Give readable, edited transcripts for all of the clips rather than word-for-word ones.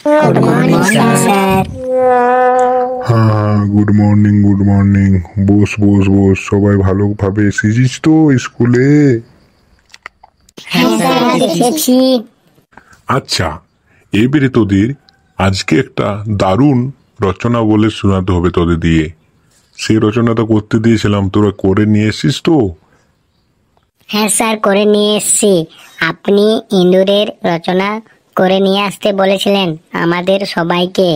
Good morning sir. হ্যাঁ, good morning good morning. বস বস বস, সবাই ভালোভাবে এসেছিস তো স্কুলে? হ্যাঁ স্যার, এসেছি। আচ্ছা, এবারে তোদের আজকে একটা দারুণ রচনা বলে শোনাতে হবে তোদের দিয়ে। সেই রচনাটা করতে দিয়েছিলাম, তোরা করে নিয়ে এসেছিস তো? হ্যাঁ স্যার, করে নিয়ে এসেছি। আপনি ইঁদুরের রচনা করে নিয়ে আসতে বলেছিলেন আমাদের সবাইকে,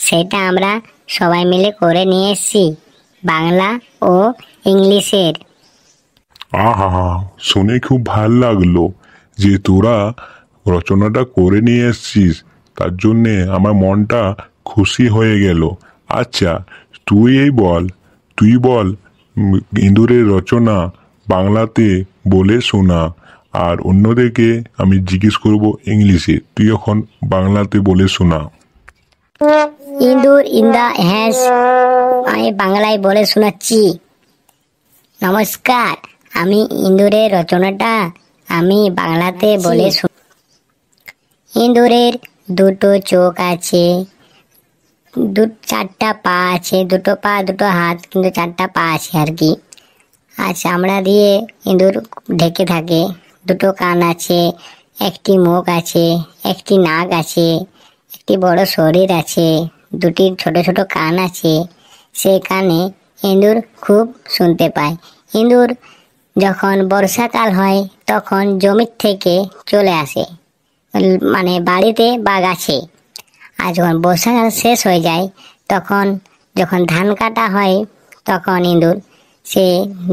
সেটা আমরা সবাই মিলে করে নিয়ে এসেছি, বাংলা ও ইংলিশের। আহা, শুনে খুব ভাল লাগলো যে তোরা রচনাটা করে নিয়ে এসেছিস। তার জন্যে আমার মনটা খুশি হয়ে গেল। আচ্ছা, তুই বল ইঁদুরের রচনা বাংলাতে বলে শোনা, আর অন্যদেরকে আমি জিজ্ঞেস করব ইংলিশে। তুই এখন বাংলাতে বলে শোনা। ইঁদুর ইন দা হ্যাস, আমি বাংলায় বলে শোনাচ্ছি। নমস্কার, আমি ইঁদুরের রচনাটা আমি বাংলাতে বলে ইঁদুরের দুটো চোখ আছে, চারটা পা আছে, দুটো পা দুটো হাত, কিন্তু চারটা পা আছে আর কি। আর চামড়া দিয়ে ইঁদুর ঢেকে থাকে। দুটো কান আছে, একটি মুখ আছে, একটি নাক আছে, একটি বড় শরীর আছে, দুটি ছোট ছোট কান আছে। সেই কানে ইঁদুর খুব শুনতে পায়। ইঁদুর যখন বর্ষাকাল হয় তখন জমির থেকে চলে আসে, মানে বাড়িতে বা গাছে। আর যখন বর্ষাকাল শেষ হয়ে যায়, তখন যখন ধান কাটা হয় তখন ইঁদুর সে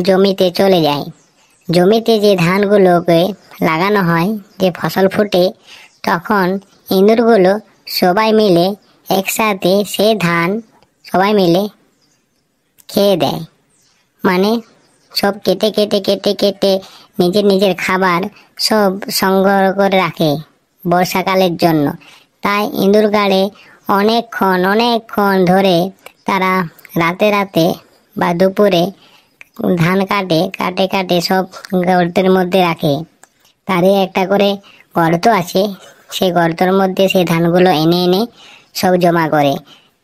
জমিতে চলে যায়। জমিতে যে ধানগুলোকে লাগানো হয়, যে ফসল ফুটে, তখন ইঁদুরগুলো সবাই মিলে একসাথে সে ধান সবাই মিলে খেয়ে দেয়। মানে সব কেটে কেটে কেটে কেটে নিজের নিজের খাবার সব সংগ্রহ করে রাখে বর্ষাকালের জন্য। তাই ইঁদুর গাড়ে অনেকক্ষণ ধরে তারা রাতে রাতে বা দুপুরে ধান কাটে কাটে কাটে সব গর্তের মধ্যে রাখে। তারই একটা করে গর্ত আছে, সেই গর্তের মধ্যে সেই ধানগুলো এনে এনে সব জমা করে।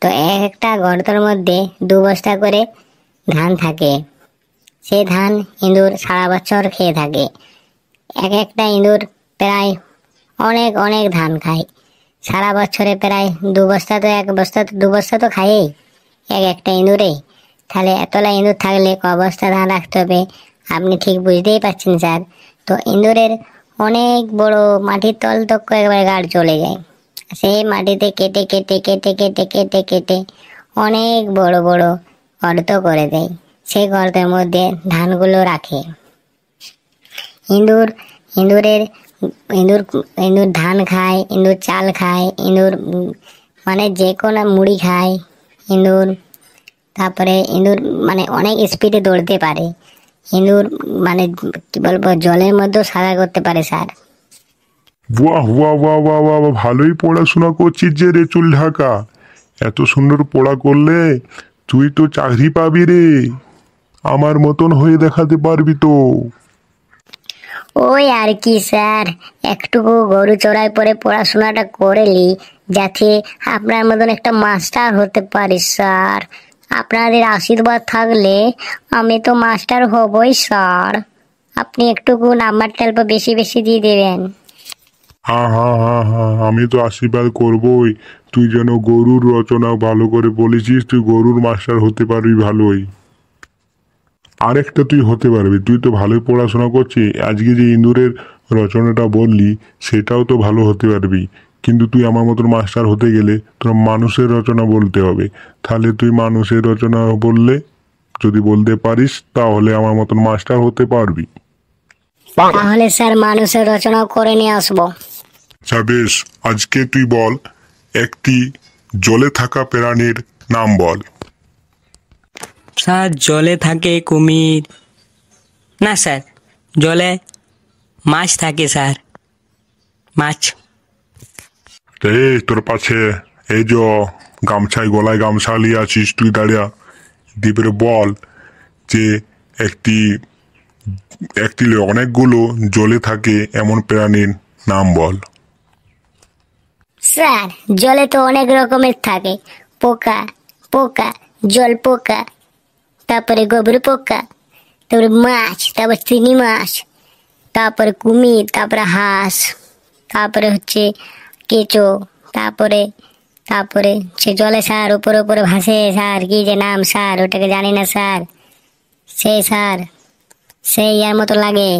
তো একটা গর্তের মধ্যে 2 বস্তা করে ধান থাকে। সেই ধান ইঁদুর সারা বছর খেয়ে থাকে। একটা ইঁদুর প্রায় অনেক অনেক ধান খায়। সারা বছরে প্রায় 2 বস্তা তো 1 বস্তা তো 2 বস্তা তো খায়ই একটা ইঁদুরে। তাহলে এতলা ইঁদুর থাকলে ক বস্তা ধান রাখতে হবে, আপনি ঠিক বুঝতেই পারছেন স্যার। তো ইঁদুরের অনেক বড় মাটির তল তক একবারে গাড় চলে যায়। সেই মাটিতে কেটে কেটে কেটে কেটে কেটে কেটে অনেক বড় বড় গর্ত করে দেয়। সেই গর্তের মধ্যে ধানগুলো রাখে। ইঁদুর ইঁদুরের ইঁদুর ইঁদুর ধান খায়, ইঁদুর চাল খায়, ইঁদুর মানে যে কোনো মুড়ি খায় ইঁদুর। তারপরে ইঁদুর মানে অনেক স্পিডে দৌড়তে পারে। ইঁদুর মানে কি বলবো, জলের মধ্যেও সাঁতার করতে পারে স্যার। বাহ বাহ বাহ বাহ বাহ বাহ, ভালোই পড়াশোনা করছিস যে রে চুল ঢাকা। এত সুন্দর পড়া করলে তুই তো চাকরি পাবি রে। আমার মতন হয়ে দেখাতে পারবি তো। ওই আর কি স্যার, একটুকু গরু চড়াই পরে পড়াশোনাটা করেলি, যাতে আপনার মতন একটা মাস্টার হতে পারি স্যার। আপনাদের আশীর্বাদ থাকলে আমি তো মাস্টার হবই স্যার। আপনি একটুকু নাম্বারটা অল্প বেশি বেশি দিয়ে দেবেন। হ্যাঁ হ্যাঁ হ্যাঁ হ্যাঁ, আমি তো আশীর্বাদ করবই। তুই যেন গরুর রচনা ভালো করে বলেছিস, তুই গরুর মাস্টার হতে পারবি ভালোই। আরেকটা তুই হতে পারবি, তুই তো ভালোই পড়াশোনা করছিস। আজকে যে ইঁদুরের রচনাটা বললি সেটাও তো ভালো হতে পারবি। কিন্তু তুই আমার মতন মাস্টার হতে গেলে তোর মানুষের রচনা বলতে হবে। তাহলে তুই মানুষের রচনা বললে, যদি বলতে পারিস, তাহলে আমার মতন মাস্টার হতে পারবি। তাহলে স্যার মানুষের রচনাও করে নিয়ে আসবো। আচ্ছা বেশ, আজকে তুই বল একটি জলে থাকা প্রাণীর নাম বল। স্যার, জলে থাকে কুমির। না স্যার, জলে মাছ থাকে স্যার, মাছ। এই তোর পাশে এই যে গামছায় গলায় গামছা নিয়ে আছিস, তুই দাঁড়িয়া দ্বীপের বল যে একটি একটি অনেকগুলো জলে থাকে এমন প্রাণীর নাম বল। স্যার জলে তো অনেক রকমের থাকে, পোকা, পোকা, জল পোকা, তারপরে গোবর পোকা, তারপরে মাছ, তারপর চিনি মাছ, তারপরে কুমির, তারপরে হাঁস, তারপরে হচ্ছে কেঁচো, তারপরে তারপরে সে জলে স্যার উপরে উপরে ভাসে স্যার, কি যে নাম স্যার ওটাকে জানি না স্যার, সেই স্যার সেই ইয়ার মতো লাগে,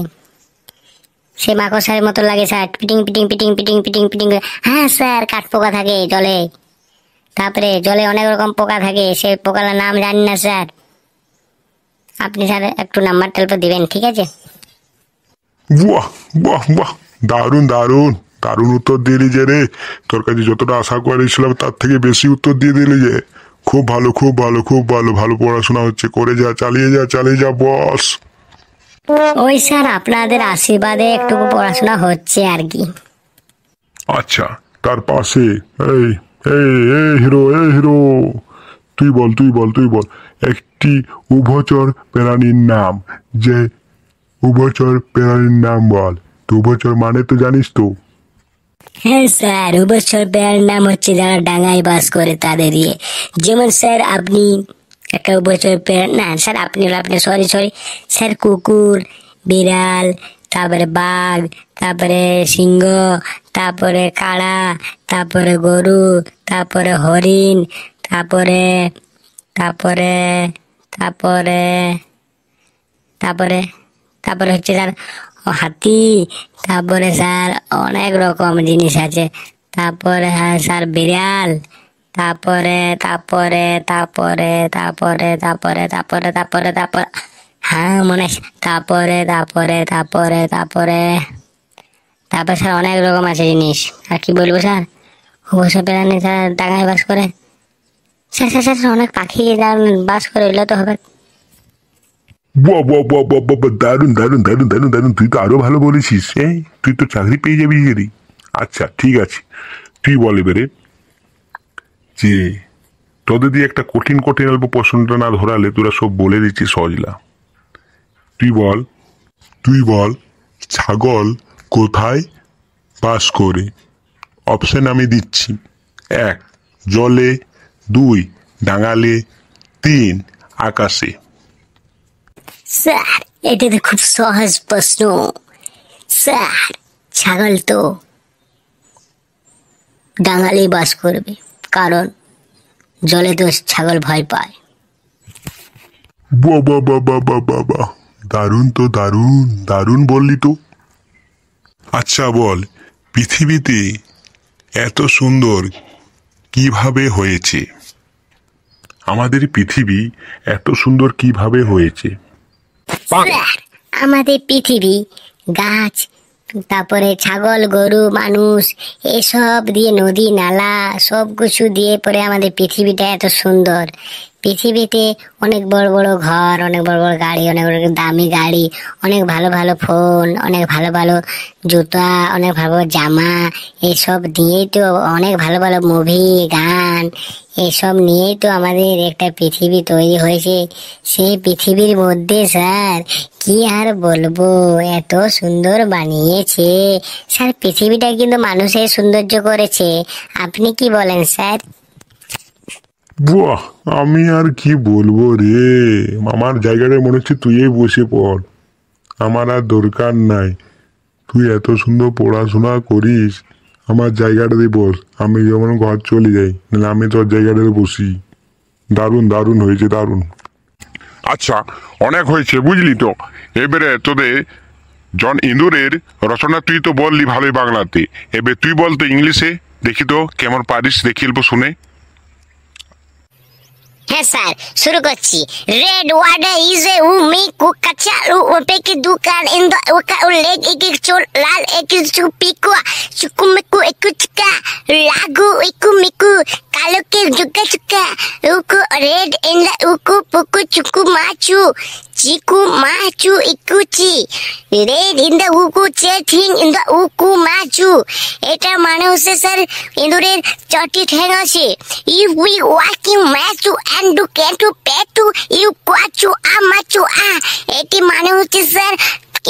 সে মাকড়সার মতো লাগে স্যার, পিটিং পিটিং পিটিং পিটিং পিটিং পিটিং করে। হ্যাঁ স্যার কাঠ পোকা থাকে জলে, তারপরে জলে অনেক রকম পোকা থাকে, সে পোকার নাম জানি না স্যার, আপনি স্যার একটু নাম্বার টেলপে দিবেন, ঠিক আছে? বাহ বাহ বাহ, দারুণ দারুণ দারুণ উত্তর দিলি যে রে। তোর কাছে যতটা আশা করেছিলাম তার থেকে বেশি উত্তর দিয়ে দিলি যে। খুব ভালো খুব ভালো খুব ভালো, ভালো পড়াশোনা হচ্ছে, করে যা, চালিয়ে যা বস। ওই স্যার আপনাদের আশীর্বাদে একটু পড়াশোনা হচ্ছে আর কি। আচ্ছা, তার পাশে এই এই এই হিরো, এই হিরো, তুই বল একটি উভচর প্রাণীর নাম, যে উভচর প্রাণীর নাম বল। তো উভচর মানে তো জানিস তো? হ্যাঁ স্যার, উভচর প্রাণীর নাম হচ্ছে যারা ডাঙায় বাস করে তাদের ইয়ে, যেমন স্যার আপনি একটা উভচর প্রাণী, না স্যার আপনি সরি স্যার, কুকুর, বিড়াল, তারপরে বাঘ, তারপরে সিংহ, তারপরে কাড়া, তারপরে গরু, তারপরে হরিণ, তারপরে তারপরে তারপরে তারপরে তারপরে হচ্ছে স্যার হাতি, তারপরে স্যার অনেক রকম জিনিস আছে, তারপরে হ্যাঁ স্যার বিড়াল, তারপরে তারপরে তারপরে তারপরে তারপরে তারপরে তারপরে তারপরে হ্যাঁ মনে তারপরে তারপরে তারপরে তারপরে তারপরে স্যার অনেক রকম আছে জিনিস, আর কি বলবো স্যার, অবশ্য প্রাণী স্যার ডাঙায় বাস করে, স্যার স্যার স্যার অনেক পাখি বাস করে, এগুলো তো হবে। বাহ বাহ বাহ বাহ বাহ বাহ, দারুণ দারুণ দারুণ দারুণ দারুণ, তুই তো আরো ভালো বলেছিস। তুই তো চাকরি পেয়ে যাবি রে। আচ্ছা ঠিক আছে, তুই বল এবারে যে তোদের দিয়ে একটা কঠিন কঠিন অল্প প্রশ্নটা না ধরালে তোরা সব বলে দিচ্ছিস সহজলা। তুই বল ছাগল কোথায় বাস করে? অপশন আমি দিচ্ছি: 1 জলে, 2 ডাঙালে, 3 আকাশে। স্যার এটা তো খুব সহজ প্রশ্ন স্যার, ছাগল তো ডাঙালেই বাস করবে, কারণ জলে তো ছাগল ভয় পায়। বাহ বাহ বাহ বাহ বাহ বাহ বাহ, দারুণ তো, দারুণ দারুণ বললি তো। আচ্ছা বল, পৃথিবীতে এত সুন্দর কিভাবে হয়েছে? আমাদের পৃথিবী এত সুন্দর কিভাবে হয়েছে? স্যার আমাদের পৃথিবী গাছ, তারপরে ছাগল, গরু, মানুষ, এসব দিয়ে নদী নালা সব কিছু দিয়ে পরে আমাদের পৃথিবীটা এত সুন্দর। পৃথিবীতে অনেক বড় বড় ঘর, অনেক বড় বড় গাড়ি, অনেক বড় দামি গাড়ি, অনেক ভালো ভালো ফোন, অনেক ভালো ভালো জুতা, অনেক ভালো ভালো জামা, এসব দিয়েই তো অনেক ভালো ভালো মুভি, গান, এসব নিয়েই তো আমাদের একটা পৃথিবী তৈরি হয়েছে। সেই পৃথিবীর মধ্যে স্যার কি আর বলবো, এত সুন্দর বানিয়েছে স্যার, পৃথিবীটা কিন্তু মানুষের সৌন্দর্য করেছে। আপনি কি বলেন স্যার? বাহ, আমি আর কি বলবো রে, আমার জায়গাটা মনে হচ্ছে তুই বসে পড়, আমার আর দরকার নাই। তুই এত সুন্দর পড়াশোনা করিস, আমার জায়গাটাতে বস, আমি যেমন ঘর চলে যাই, নাহলে আমি তোর জায়গাটাতে বসি। দারুণ দারুণ হয়েছে, দারুণ। আচ্ছা অনেক হয়েছে বুঝলি তো, এবারে তোদের জন ইন্দুরের রচনা তুই তো বললি ভালোই বাংলাতে, এবার তুই বল তো ইংলিশে, দেখি তো কেমন পারিস, দেখি অল্প শুনে। হ্যাঁ স্যার শুরু করছি। রেড ওয়াটার ইজ এ উমি কুকাচা ওপে কি দুকান ইন দ্য ওকা লেগ একি চোর লাল একি চুপিকু চুকুমিকু একুচকা লাগু ইকুমিকু কালোকে জুকা চুকা উকু রেড ইন দ্য উকু পুকু চুকু মাচু চিকু মাচু ইকুচি রেড ইন দ্য উকু চেথিং ইন দ্য উকু মাচু। এটা মানে হচ্ছে স্যার ইঁদুরের 4টি ঠ্যাং আছে। ইফ উই ওয়াকিং ম্যাচু and do ketu petu you kwachu amachu a, এটি মানে হচ্ছে স্যার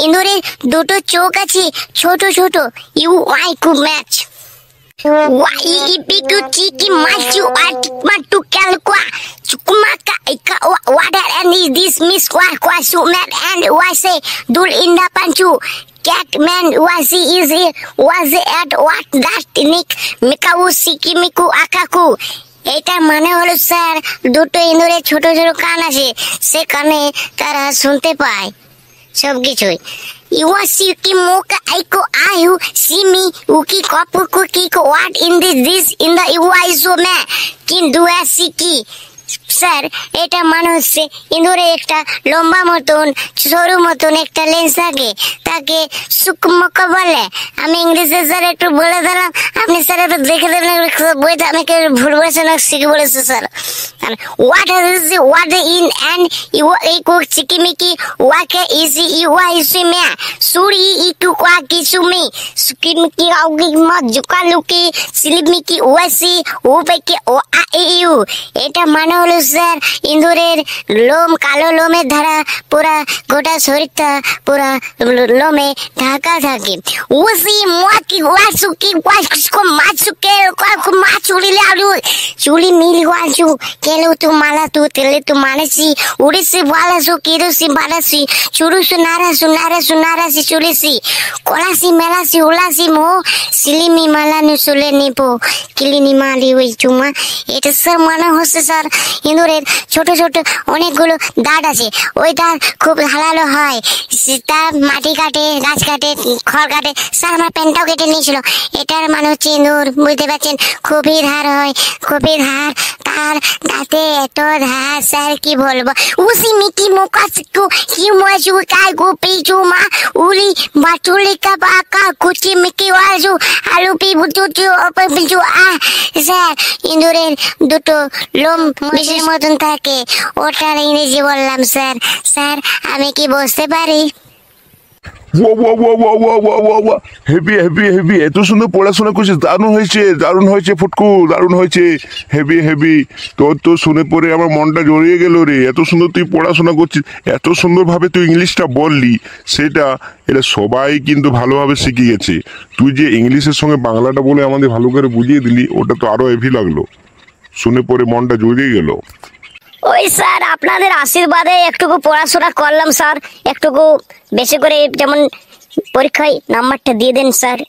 ইঁদুরের 2টো চোখ আছে ছোট ছোট, ইউ ওয়াই কু match. Waipiku chiki machu matu kalkwa chukumaka ika water and is this miss kwa sumet and wase dul inda panchu cat man was at what that nick mikawu sikimiku akaku এটা মানে হলো sir দুটো ইঁদুরের ছোট ছোট কান আছে সে কানে তারা শুনতে পায় সবকিছুই ইওয়াসি কি মোকা আইকো আয়ু সিমি উকি কপু কুকি কো what in this in the ইওয়াইসো মে কিন্তু আসি কি স্যার এটা মানে হচ্ছে ইঁদুরে একটা লম্বা মতন সরু মতন একটা লেন্স থাকে তাকে সুকমক বলে আমি ইংলিশে স্যার একটু বলে দিলাম আপনি স্যার একটু দেখে দিলেন বইটা আমাকে ভুল বলেছে না শিখে বলেছে স্যার what in and ইকো চিকিমিকি ওয়াকে ইসি ইওয়া ইসি মে সুরি ইকু কোয়া কিসুমি সুকিমিকি আউগি মা জুকালুকি সিলিমিকি ওয়াসি ওপেকে ও আ ইউ এটা মানে হলো স্যার ইঁদুরের লোম কালো লোমের ধারা পুরা গোটা শরীরটা পুরা লোমে ঢাকা থাকে ওসি মাকি ওয়াসুকি ওয়াসকো মাছুকে মাছুরিলে আলু চুলি মিল ওয়াসু কেলো তু মালা তু তেলে তু মানেসি উড়িসি বালাসু কিরুসি বালাসি চুরুসু নারাসি চুলিসি কলাসি মেলাসি উলাসি মো সিলিমি মালানু সুলে নিপো কিলিনি মালি ওই চুমা এটা স্যার মানে হচ্ছে স্যার ইঁদুরের ছোট ছোট অনেকগুলো দাঁত আছে ওই দাঁত খুব ধারালো হয় তার মাটি কাটে গাছ কাটে খড় কাটে স্যার আমার প্যান্টটাও কেটে নিয়েছিল এটার মানে হচ্ছে ইঁদুর বুঝতে পারছেন খুবই ধার হয় খুবই ধার তার দাঁতে এত ধার স্যার কি বলবো উসি মিকি মোকাসকু কি মজু কাই গো পিচু মা উলি বাটুলি কা বাকা কুচি মিকি ওয়াজু আলু পি বুটু ওপর পিচু স্যার ইঁদুরের দুটো লোম বিশেষ মতন থাকে ওটার ইংরেজি বললাম স্যার স্যার আমি কি বুঝতে পারি হেভি এত সুন্দর পড়াশোনা করছিস দারুণ হয়েছে ফুটকু দারুণ হয়েছে হেভি তোর তো শুনে পরে আমার মনটা জড়িয়ে গেল রে এত সুন্দর তুই পড়াশোনা করছিস এত সুন্দরভাবে তুই ইংলিশটা বললি সেটা এটা সবাই কিন্তু ভালোভাবে শিখে গেছে তুই যে ইংলিশের সঙ্গে বাংলাটা বলে আমাদের ভালো করে বুঝিয়ে দিলি ওটা তো আরো হেভি লাগলো শুনে পরে মনটা জড়িয়ে গেল ওই স্যার আপনাদের আশীর্বাদে একটুকু পড়াশোনা করলাম স্যার একটুকু বেশি করে যেমন পরীক্ষায় নাম্বারটা দিয়ে দেন স্যার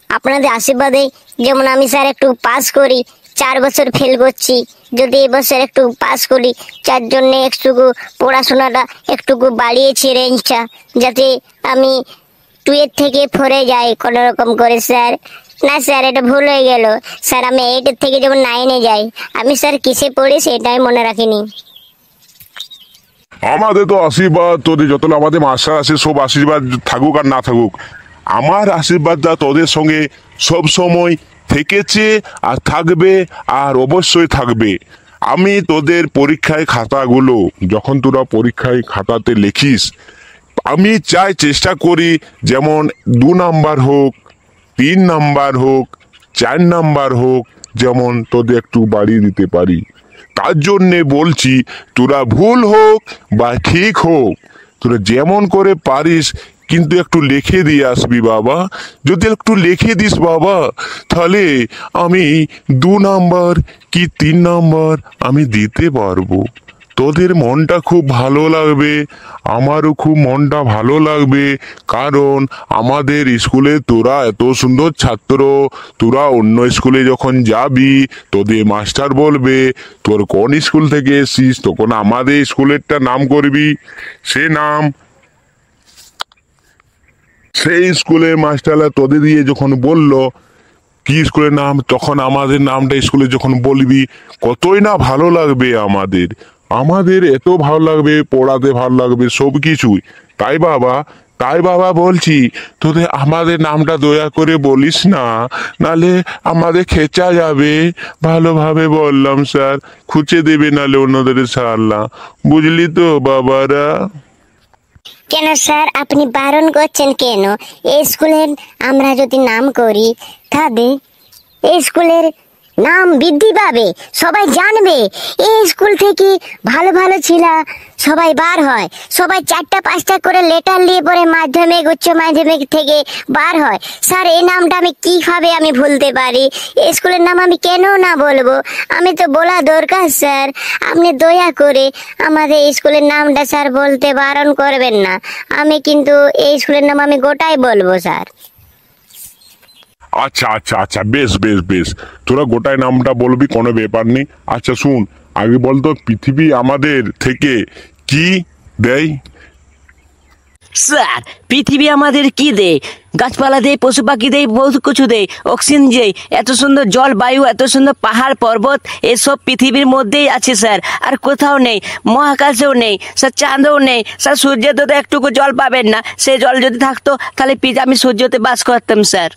আপনাদের আশীর্বাদে যেমন আমি স্যার একটু পাস করি 4 বছর ফেল করছি যদি এবছর একটু পাস করি যার জন্যে একটুকু পড়াশোনাটা একটুকু বাড়িয়েছি রেঞ্জটা যাতে আমি 2 থেকে 4 যাই কোনো রকম করে স্যার না স্যার এটা ভুল হয়ে গেল স্যার আমি 8 থেকে যেমন 9 যাই আমি স্যার কিসে পড়ি সেটাই মনে রাখিনি আমাদের তো আশীর্বাদ তোদের যত আমাদের মাস্টার আছে সব আশীর্বাদ থাকুক আর না থাকুক আমার আশীর্বাদটা তোদের সঙ্গে সব সময় থেকেছে আর থাকবে আর অবশ্যই থাকবে আমি তোদের পরীক্ষায় খাতাগুলো যখন তোরা পরীক্ষায় খাতাতে লিখিস আমি চাই চেষ্টা করি যেমন 2 নাম্বার হোক 3 নাম্বার হোক 4 নাম্বার হোক যেমন তোদের একটু বাড়িয়ে দিতে পারি তার জন্যে বলছি তোরা ভুল হোক বা ঠিক হোক তোরা যেমন করে পারিস কিন্তু একটু লিখে দিয়ে আসবি বাবা যদি একটু লিখে দিস বাবা তাহলে আমি 2 নাম্বার কি 3 নাম্বার আমি দিতে পারবো তোদের মনটা খুব ভালো লাগবে আমারও খুব মনটা ভালো লাগবে কারণ আমাদের স্কুলে তোরা এত সুন্দর ছাত্র তোরা অন্য স্কুলে যখন যাবি তোদের মাস্টার বলবে তোর কোন স্কুল থেকে এসেছিস তখন আমাদের স্কুলেরটা নাম করবি সে নাম সেই স্কুলের মাস্টাররা তোদের দিয়ে যখন বললো কি স্কুলের নাম তখন আমাদের নামটা স্কুলে যখন বলবি কতই না ভালো লাগবে আমাদের এত ভালো লাগবে পড়াতে ভালো লাগবে সব কিছুই তাই বাবা বলছি তোদের আমাদের নামটা দয়া করে বলিস না নালে আমাদের খেচা যাবে ভালোভাবে বললাম স্যার খুঁজে দেবে নালে অন্যদের সারলা বুঝলি তো বাবারা কেন স্যার আপনি বারণ করছেন কেন এই স্কুলের আমরা যদি নাম করি তাহলে এই স্কুলের নাম বৃদ্ধি পাবে, সবাই জানবে এই স্কুল থেকে ভালো ভালো ছেলে সবাই বার হয়, সবাই 4টা 5টা করে লেটার নিয়ে পরে মাধ্যমিক উচ্চ মাধ্যমিক থেকে বার হয়। স্যার এই নামটা আমি কিভাবে আমি ভুলতে পারি? এই স্কুলের নাম আমি কেন না বলবো? আমি তো বলা দরকার স্যার। আপনি দয়া করে আমাদের এই স্কুলের নামটা স্যার বলতে বারণ করবেন না। আমি কিন্তু এই স্কুলের নাম আমি গোটাই বলবো স্যার। আচ্ছা আচ্ছা আচ্ছা, বেশ বেশ বেশ, তোরা গোটায় নামটা বলবি, কোনো ব্যাপার নেই। আচ্ছা শুন, আগে বলতো পৃথিবী আমাদের থেকে কি দেয়? স্যার পৃথিবী আমাদের কি দেয়? গাছপালা দেয়, পশু পাখি দেয়, বহুত কিছু দেয়, অক্সিজেন দেয়, এত সুন্দর জল বায়ু, এত সুন্দর পাহাড় পর্বত, এসব পৃথিবীর মধ্যেই আছে স্যার, আর কোথাও নেই। মহাকাশেও নেই স্যার, চাঁদেও নেই স্যার, সূর্যতে তো একটুকু জল পাবেন না। সেই জল যদি থাকতো তাহলে আমি সূর্যতে বাস করতাম স্যার।